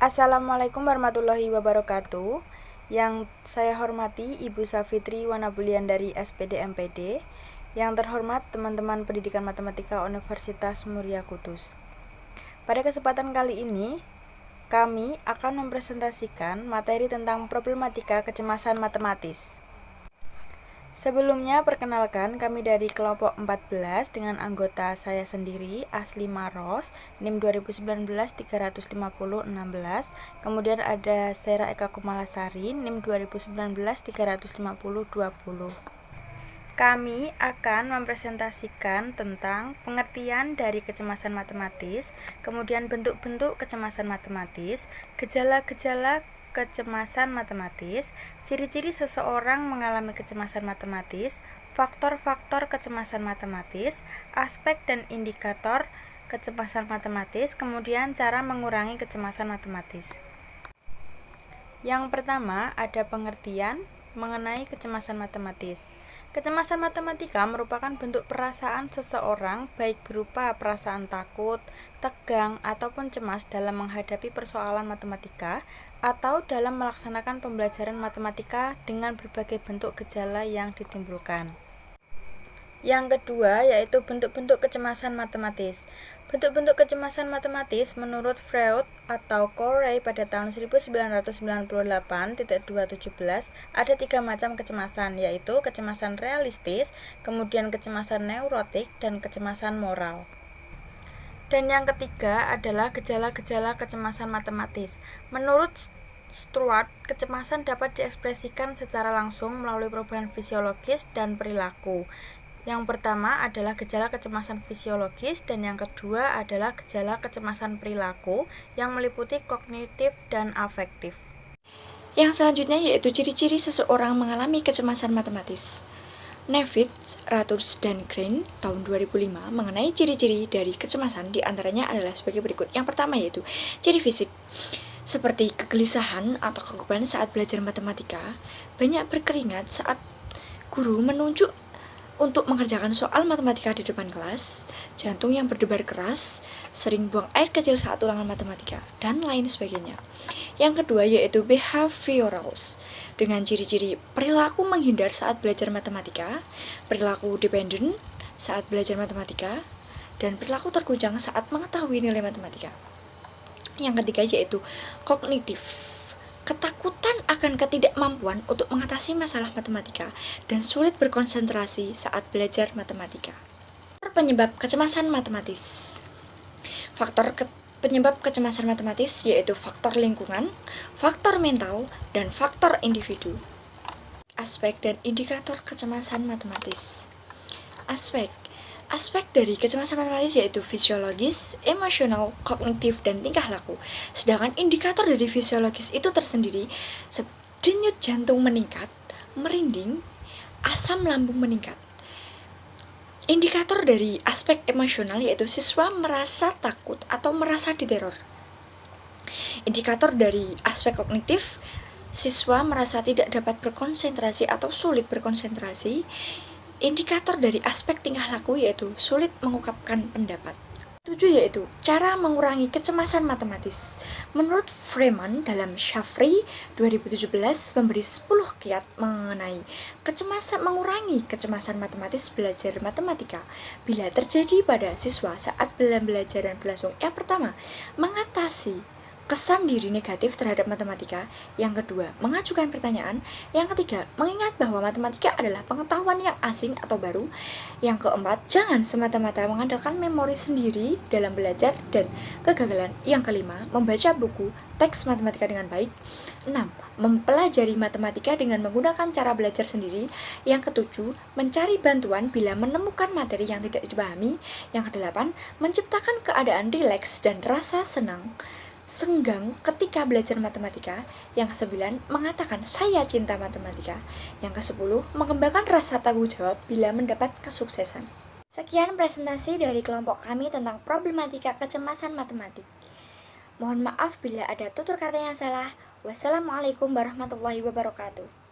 Assalamualaikum warahmatullahi wabarakatuh. Yang saya hormati Ibu Safitri Wanabulian dari SPD MPD. Yang terhormat teman-teman pendidikan matematika Universitas Muria Kudus. Pada kesempatan kali ini, kami akan mempresentasikan materi tentang problematika kecemasan matematis. Sebelumnya, perkenalkan kami dari kelompok 14 dengan anggota saya sendiri, Asli Maros, NIM 2019-350-16. Kemudian ada Sera Eka Kumalasari, NIM 2019-350-20. Kami akan mempresentasikan tentang pengertian dari kecemasan matematis, kemudian bentuk-bentuk kecemasan matematis, gejala-gejala kecemasan matematis, ciri-ciri seseorang mengalami kecemasan matematis, faktor-faktor kecemasan matematis, aspek dan indikator kecemasan matematis, kemudian cara mengurangi kecemasan matematis. Yang pertama, ada pengertian mengenai kecemasan matematis. Kecemasan matematika merupakan bentuk perasaan seseorang, baik berupa perasaan takut, tegang, ataupun cemas dalam menghadapi persoalan matematika atau dalam melaksanakan pembelajaran matematika dengan berbagai bentuk gejala yang ditimbulkan. Yang kedua, yaitu bentuk-bentuk kecemasan matematis. Bentuk-bentuk kecemasan matematis menurut Freud atau Corey pada tahun 1998-217 ada 3 macam kecemasan, yaitu kecemasan realistis, kemudian kecemasan neurotik, dan kecemasan moral. Dan yang ketiga adalah gejala-gejala kecemasan matematis. Menurut Stuart, kecemasan dapat diekspresikan secara langsung melalui perubahan fisiologis dan perilaku. Yang pertama adalah gejala kecemasan fisiologis dan yang kedua adalah gejala kecemasan perilaku yang meliputi kognitif dan afektif. Yang selanjutnya yaitu ciri-ciri seseorang mengalami kecemasan matematis. Nevitt, Rathus, dan Green tahun 2005 mengenai ciri-ciri dari kecemasan diantaranya adalah sebagai berikut. Yang pertama yaitu ciri fisik, seperti kegelisahan atau kegugupan saat belajar matematika, banyak berkeringat saat guru menunjuk untuk mengerjakan soal matematika di depan kelas, jantung yang berdebar keras, sering buang air kecil saat ulangan matematika, dan lain sebagainya. Yang kedua yaitu behaviorals, dengan ciri-ciri perilaku menghindar saat belajar matematika, perilaku dependent saat belajar matematika, dan perilaku terguncang saat mengetahui nilai matematika. Yang ketiga yaitu kognitif, ketakutan akan ketidakmampuan untuk mengatasi masalah matematika dan sulit berkonsentrasi saat belajar matematika. Penyebab kecemasan matematis. Penyebab kecemasan matematis yaitu faktor lingkungan, faktor mental, dan faktor individu. Aspek dan indikator kecemasan matematis. Aspek dari kecemasan matematis yaitu fisiologis, emosional, kognitif, dan tingkah laku. Sedangkan indikator dari fisiologis itu tersendiri denyut jantung meningkat, merinding, asam lambung meningkat. Indikator dari aspek emosional yaitu siswa merasa takut atau merasa diteror. Indikator dari aspek kognitif, siswa merasa tidak dapat berkonsentrasi atau sulit berkonsentrasi. Indikator dari aspek tingkah laku yaitu sulit mengungkapkan pendapat. 7 yaitu cara mengurangi kecemasan matematis. Menurut Freeman dalam Shafri 2017 memberi 10 kiat mengenai mengurangi kecemasan matematis belajar matematika bila terjadi pada siswa saat pembelajaran berlangsung. Yang pertama, mengatasi kesan diri negatif terhadap matematika. Yang kedua, mengajukan pertanyaan. Yang ketiga, mengingat bahwa matematika adalah pengetahuan yang asing atau baru. Yang keempat, jangan semata-mata mengandalkan memori sendiri dalam belajar dan kegagalan. Yang kelima, membaca buku teks matematika dengan baik. 6. Mempelajari matematika dengan menggunakan cara belajar sendiri. Yang ketujuh, mencari bantuan bila menemukan materi yang tidak dipahami. Yang kedelapan, menciptakan keadaan rileks dan rasa senggang ketika belajar matematika. Yang ke-9, mengatakan saya cinta matematika. Yang ke-10, mengembangkan rasa tanggung jawab bila mendapat kesuksesan. Sekian presentasi dari kelompok kami tentang problematika kecemasan matematik. Mohon maaf bila ada tutur kata yang salah. Wassalamualaikum warahmatullahi wabarakatuh.